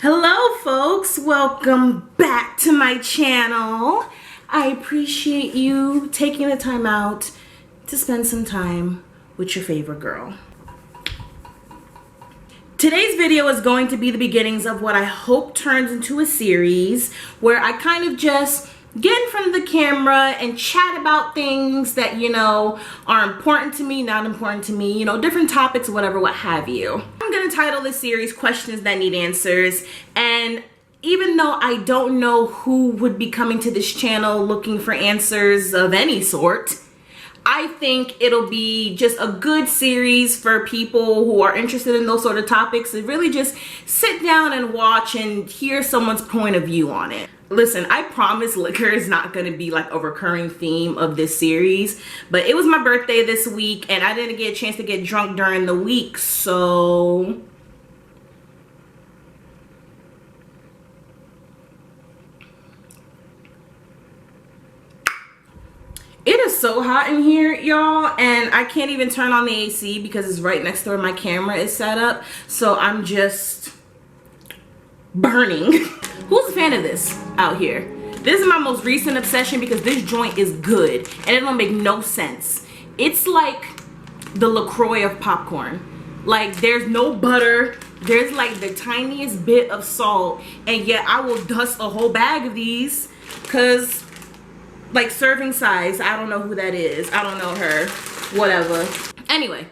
Hello folks, welcome back to my channel. I appreciate you taking the time out to spend some time with your favorite girl. Today's video is going to be the beginnings of what I hope turns into a series where I kind of just get in front of the camera and chat about things that, are important to me, not important to me, different topics, whatever, what have you. I'm gonna title this series Questions That Need Answers, and even though I don't know who would be coming to this channel looking for answers of any sort, I think it'll be just a good series for people who are interested in those sort of topics to really just sit down and watch and hear someone's point of view on it. Listen, I promise liquor is not going to be like a recurring theme of this series, but it was my birthday this week and I didn't get a chance to get drunk during the week, so it is so hot in here, y'all, and I can't even turn on the AC because it's right next to where my camera is set up, so I'm just burning. Who's a fan of this out here? This is my most recent obsession because this joint is good and it don't make no sense. It's like the LaCroix of popcorn. Like, there's no butter, there's like the tiniest bit of salt, and yet I will dust a whole bag of these because, like, serving size, I don't know who that is, I don't know her, whatever. Anyway,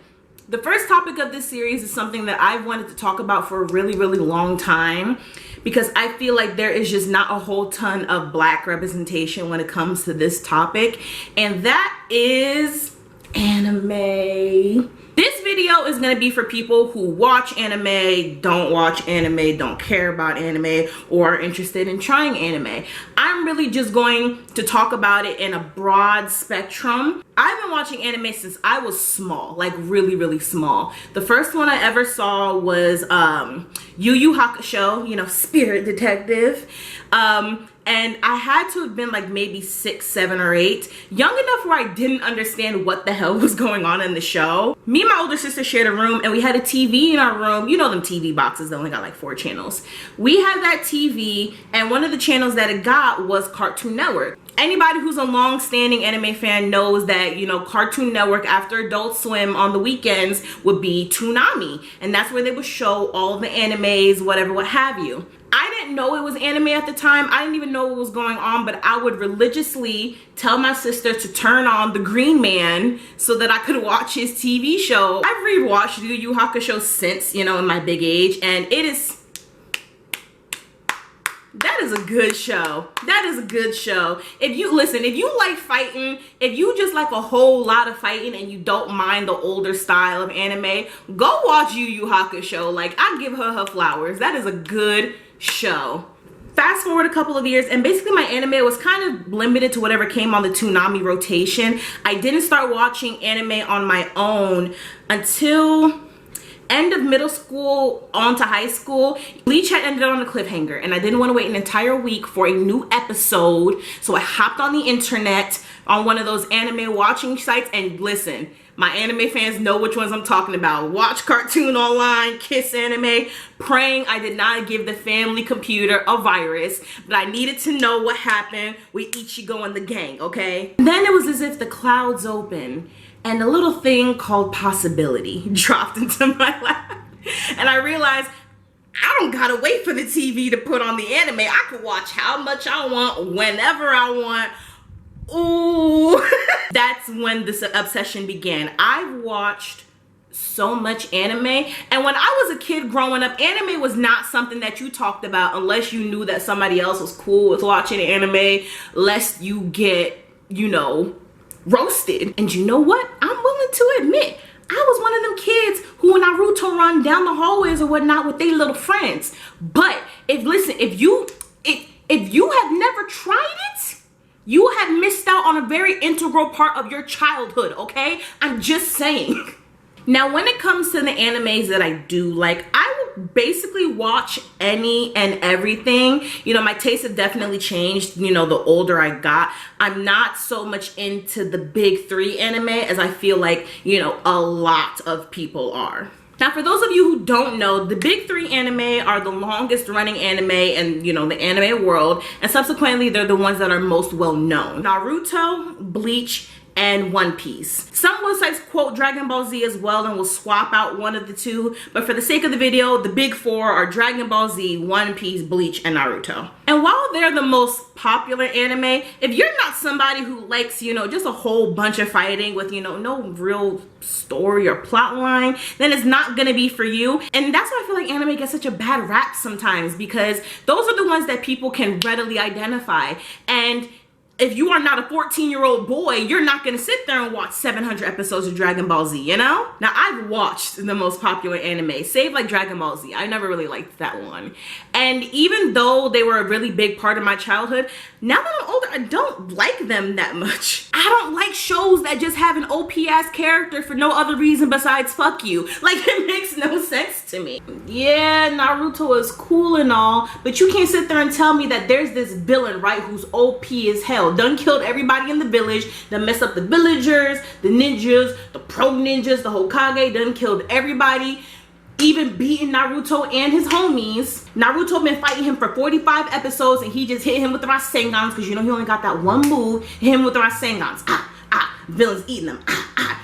the first topic of this series is something that I've wanted to talk about for a really long time, because I feel like there is just not a whole ton of Black representation when it comes to this topic, and that is anime. This video is going to be for people who watch anime, don't watch anime, don't care about anime, or are interested in trying anime. I'm really just going to talk about it in a broad spectrum. I've been watching anime since I was small, like really small. The first one I ever saw was Yu Hakusho, Spirit Detective. And I had to have been like maybe 6, 7, or 8, young enough where I didn't understand what the hell was going on in the show. Me and my older sister shared a room and we had a TV in our room. You know them TV boxes that only got like 4 channels. We had that TV, and one of the channels that it got was Cartoon Network. Anybody who's a long-standing anime fan knows that, Cartoon Network after Adult Swim on the weekends would be Toonami, and that's where they would show all the animes, whatever, what have you. I didn't know it was anime at the time. I didn't even know what was going on, but I would religiously tell my sister to turn on the Green Man so that I could watch his TV show. I've rewatched Yu Hakusho since, in my big age, and that is a good show. That is a good show. If you like fighting, if you just like a whole lot of fighting and you don't mind the older style of anime, go watch Yu Hakusho. Like, I give her flowers. That is a good show. Fast forward a couple of years, and basically my anime was kind of limited to whatever came on the Toonami rotation. I didn't start watching anime on my own until end of middle school on to high school. Bleach had ended on a cliffhanger, and I didn't want to wait an entire week for a new episode, so I hopped on the internet on one of those anime watching sites, and listen, my anime fans know which ones I'm talking about. Watch Cartoon Online, Kiss Anime, praying I did not give the family computer a virus, but I needed to know what happened with Ichigo and the gang, okay? Then it was as if the clouds opened and a little thing called possibility dropped into my lap, and I realized I don't gotta wait for the TV to put on the anime. I could watch how much I want, whenever I want. Ooh. That's when this obsession began. I've watched so much anime, and when I was a kid growing up, anime was not something that you talked about unless you knew that somebody else was cool with watching anime, lest you get, roasted. And you know what? I'm willing to admit, I was one of them kids who when Naruto run down the hallways or whatnot with their little friends. But if you have never tried it, you have missed out on a very integral part of your childhood, okay? I'm just saying. Now, when it comes to the animes that I do like, I will basically watch any and everything. My tastes have definitely changed, the older I got. I'm not so much into the big 3 anime as I feel like, a lot of people are. Now, for those of you who don't know, the big three anime are the longest running anime in, you know, the anime world, and subsequently they're the ones that are most well known. Naruto, Bleach, and One Piece. Some websites quote Dragon Ball Z as well and will swap out one of the two, but for the sake of the video, the big four are Dragon Ball Z, One Piece, Bleach, and Naruto. And while they're the most popular anime, if you're not somebody who likes, you know, just a whole bunch of fighting with, you know, no real story or plot line, then it's not gonna be for you. And that's why I feel like anime gets such a bad rap sometimes, because those are the ones that people can readily identify. And if you are not a 14-year-old boy, you're not gonna sit there and watch 700 episodes of Dragon Ball Z, you know? Now, I've watched the most popular anime, save like Dragon Ball Z. I never really liked that one. And even though they were a really big part of my childhood, now that I'm older, I don't like them that much. I don't like shows that just have an OP-ass character for no other reason besides fuck you. Like, it makes no sense to me. Yeah, Naruto is cool and all, but you can't sit there and tell me that there's this villain, right, who's OP as hell, done killed everybody in the village, done messed up the villagers, the ninjas, the pro ninjas, the Hokage, done killed everybody, even beating Naruto and his homies. Naruto been fighting him for 45 episodes and he just hit him with the Rasengans, because you know he only got that one move, hit him with the Rasengans. Villains eating them,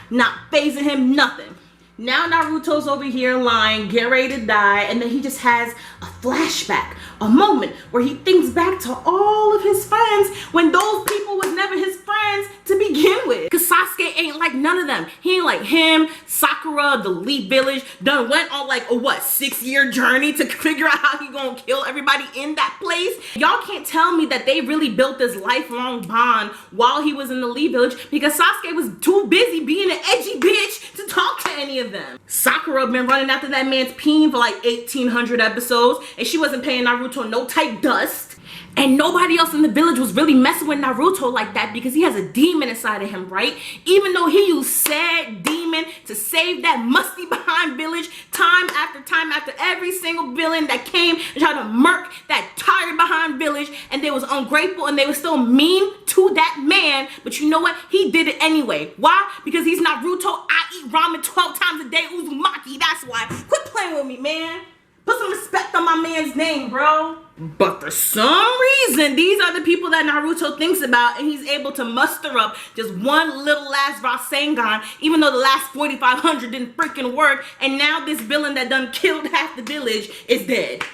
not phasing him, nothing. Now Naruto's over here lying, getting ready to die, and then he just has a flashback, a moment where he thinks back to all of his friends when those people was never his friends to begin with. Cause Sasuke ain't like none of them. He ain't like him, Sakura, the Leaf Village, done went on like a 6-year journey to figure out how he gonna kill everybody in that place. Y'all can't tell me that they really built this lifelong bond while he was in the Leaf Village, because Sasuke was too busy being an edgy bitch to talk to any of them. Sakura been running after that man's peen for like 1,800 episodes, and she wasn't paying Naruto no type dust. And nobody else in the village was really messing with Naruto like that, because he has a demon inside of him, right? Even though he used said demon to save that musty behind village time after every single villain that came and tried to murk that tired behind village, and they was ungrateful and they were still mean to that man. But you know what? He did it anyway. Why? Because he's Naruto. I eat ramen 12 times a day, Uzumaki. That's why. Quit playing with me, man. Put some respect on my man's name, bro. But for some reason, these are the people that Naruto thinks about, and he's able to muster up just one little last Rasengan, even though the last 4,500 didn't freaking work, and now this villain that done killed half the village is dead.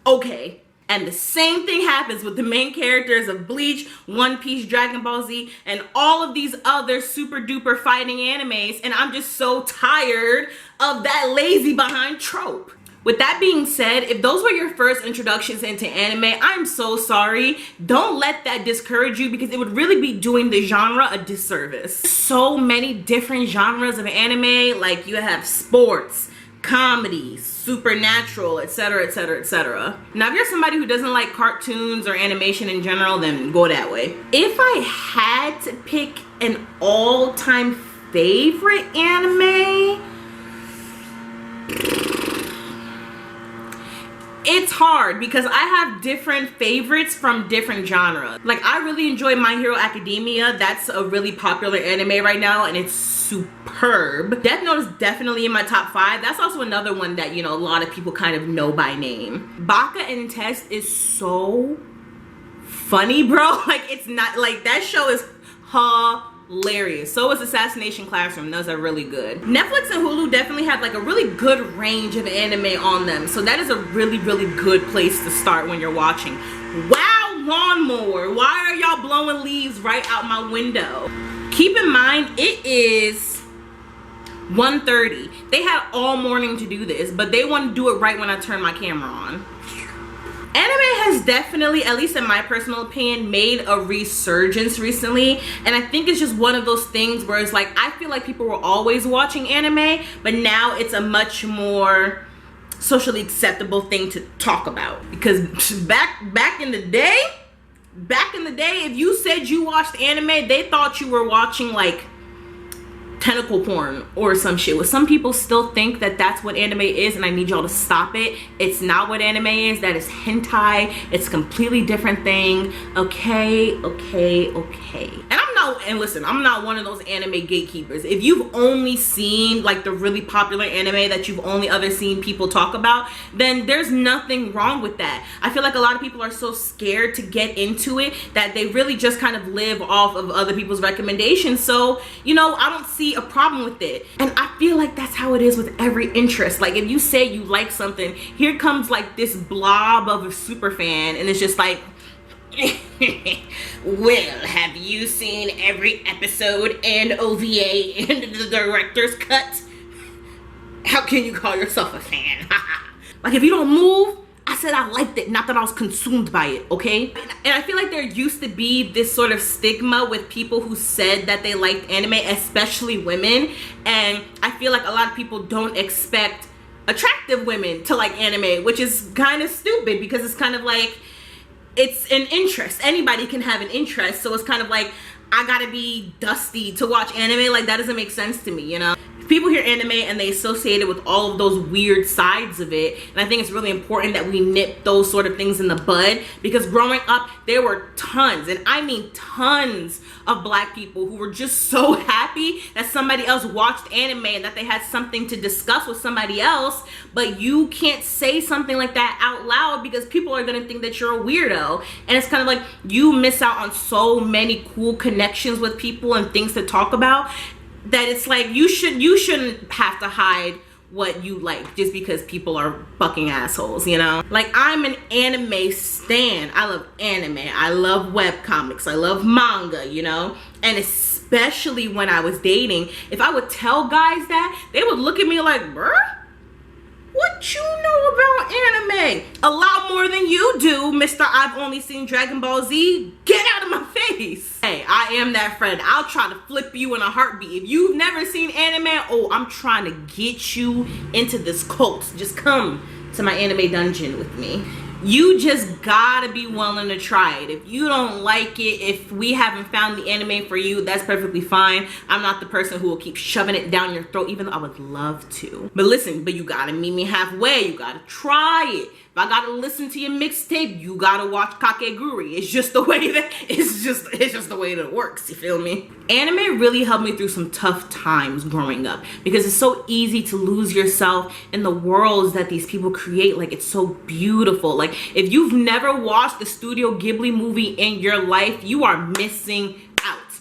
Okay. And the same thing happens with the main characters of Bleach, One Piece, Dragon Ball Z, and all of these other super duper fighting animes, and I'm just so tired of that lazy behind trope. With that being said, if those were your first introductions into anime, I'm so sorry. Don't let that discourage you, because it would really be doing the genre a disservice. So many different genres of anime, like you have sports, comedy, supernatural, etc, etc, etc. Now, if you're somebody who doesn't like cartoons or animation in general, then go that way. If I had to pick an all-time favorite anime, it's hard, because I have different favorites from different genres. Like, I really enjoy My Hero Academia. That's a really popular anime right now, and it's superb. Death Note is definitely in my top 5. That's also another one that, you know, a lot of people kind of know by name. Baka and Test is so funny, bro. Like, it's not, like, that show is hilarious. So is Assassination Classroom. Those are really good. Netflix and Hulu definitely have like a really good range of anime on them, so that is a really, really good place to start when you're watching. Wow, lawnmower, why are y'all blowing leaves right out my window? Keep in mind, it is 1:30. They had all morning to do this, but they want to do it right when I turn my camera on. Anime has definitely, at least in my personal opinion, made a resurgence recently, and I think it's just one of those things where it's like, I feel like people were always watching anime, but now it's a much more socially acceptable thing to talk about. Because back in the day, if you said you watched anime, they thought you were watching like tentacle porn or some shit. Well, some people still think that that's what anime is, and I need y'all to stop it. It's not what anime is. That is hentai. It's a completely different thing. Okay. And I'm I'm not one of those anime gatekeepers. If you've only seen like the really popular anime that you've only ever seen people talk about, then there's nothing wrong with that. I feel like a lot of people are so scared to get into it that they really just kind of live off of other people's recommendations. So, you know, I don't see a problem with it. And I feel like that's how it is with every interest. Like, if you say you like something, here comes like this blob of a super fan, and it's just like, well, have you seen every episode and OVA and the director's cut? How can you call yourself a fan? Like, if you don't move, I said I liked it, not that I was consumed by it, okay? And I feel like there used to be this sort of stigma with people who said that they liked anime, especially women. And I feel like a lot of people don't expect attractive women to like anime, which is kind of stupid, because it's kind of like, it's an interest. Anybody can have an interest. So it's kind of like, I gotta be dusty to watch anime. Like, that doesn't make sense to me, you know? People hear anime and they associate it with all of those weird sides of it, and I think it's really important that we nip those sort of things in the bud, because growing up there were tons, and I mean tons, of black people who were just so happy that somebody else watched anime and that they had something to discuss with somebody else. But you can't say something like that out loud because people are gonna think that you're a weirdo, and it's kind of like you miss out on so many cool connections with people and things to talk about, that it's like you shouldn't have to hide what you like just because people are fucking assholes, you know? Like, I'm an anime stan. I love anime. I love webcomics. I love manga, you know? And especially when I was dating, if I would tell guys that, they would look at me like, bruh, what you know about anime? A lot more than you do, Mr. I've only seen Dragon Ball Z. Get out of my face. Hey, I am that friend. I'll try to flip you in a heartbeat. If you've never seen anime, oh, I'm trying to get you into this cult. Just come to my anime dungeon with me. You just gotta be willing to try it. If you don't like it, if we haven't found the anime for you, that's perfectly fine. I'm not the person who will keep shoving it down your throat, even though I would love to. But listen, you gotta meet me halfway. You gotta try it. If I gotta listen to your mixtape, you gotta watch Kakeguri. It's just the way that it's just the way that it works. You feel me? Anime really helped me through some tough times growing up, because it's so easy to lose yourself in the worlds that these people create. Like, it's so beautiful. Like, if you've never watched the Studio Ghibli movie in your life, you are missing out.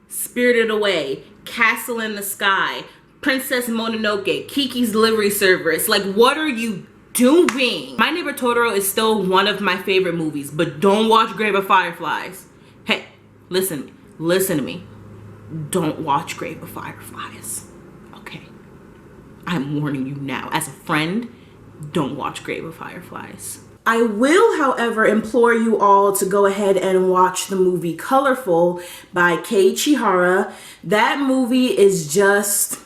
Spirited Away, Castle in the Sky, Princess Mononoke, Kiki's Delivery Service. Like, what are you doing? My Neighbor Totoro is still one of my favorite movies, but don't watch Grave of Fireflies. Hey, listen to me. Don't watch Grave of Fireflies, okay? I'm warning you now. As a friend, don't watch Grave of Fireflies. I will, however, implore you all to go ahead and watch the movie Colorful by Keiichi Hara. That movie is just...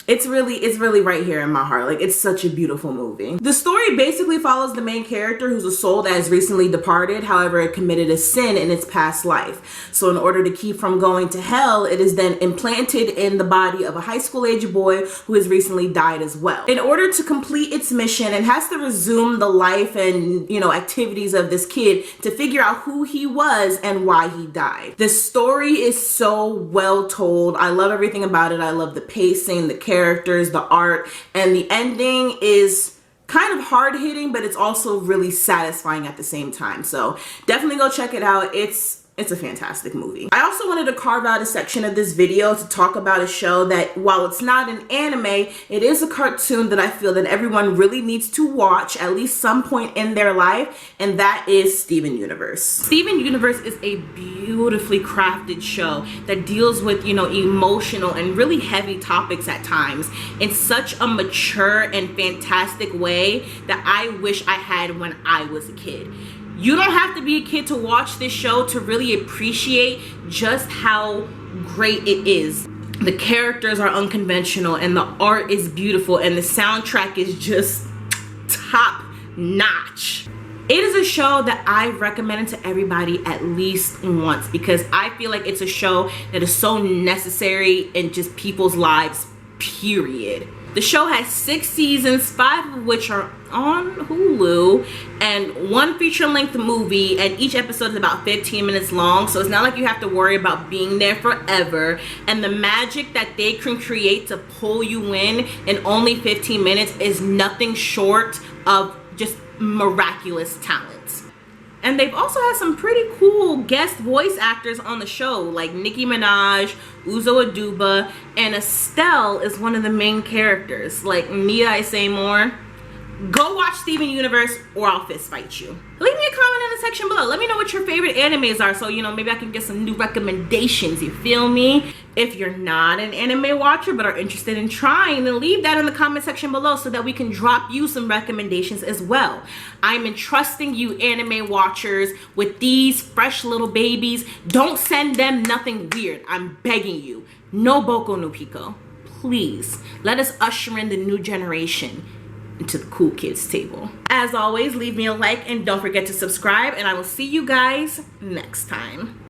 It's really right here in my heart. Like, it's such a beautiful movie. The story basically follows the main character, who's a soul that has recently departed. However, it committed a sin in its past life. So in order to keep from going to hell, it is then implanted in the body of a high school age boy who has recently died as well. In order to complete its mission, it has to resume the life and, you know, activities of this kid to figure out who he was and why he died. The story is so well told. I love everything about it. I love the pacing, the characters, the art, and the ending is kind of hard-hitting, but it's also really satisfying at the same time. So definitely go check it out. It's a fantastic movie. I also wanted to carve out a section of this video to talk about a show that, while it's not an anime, it is a cartoon that I feel that everyone really needs to watch at least some point in their life, and that is Steven Universe. Steven Universe is a beautifully crafted show that deals with, you know, emotional and really heavy topics at times in such a mature and fantastic way that I wish I had when I was a kid. You don't have to be a kid to watch this show to really appreciate just how great it is. The characters are unconventional, and the art is beautiful, and the soundtrack is just top notch. It is a show that I recommend to everybody at least once, because I feel like it's a show that is so necessary in just people's lives, period. The show has 6 seasons, 5 of which are on Hulu, and 1 feature-length movie, and each episode is about 15 minutes long, so it's not like you have to worry about being there forever. And the magic that they can create to pull you in only 15 minutes is nothing short of just miraculous talent. And they've also had some pretty cool guest voice actors on the show, like Nicki Minaj, Uzo Aduba, and Estelle is one of the main characters. Like, need I say more? Go watch Steven Universe or I'll fist fight you. Leave me a comment in the section below. Let me know what your favorite animes are, so, you know, maybe I can get some new recommendations, you feel me? If you're not an anime watcher but are interested in trying, then leave that in the comment section below so that we can drop you some recommendations as well. I'm entrusting you anime watchers with these fresh little babies. Don't send them nothing weird. I'm begging you. No Boku no Pico. Please, let us usher in the new generation into the cool kids table. As always, leave me a like and don't forget to subscribe, and I will see you guys next time.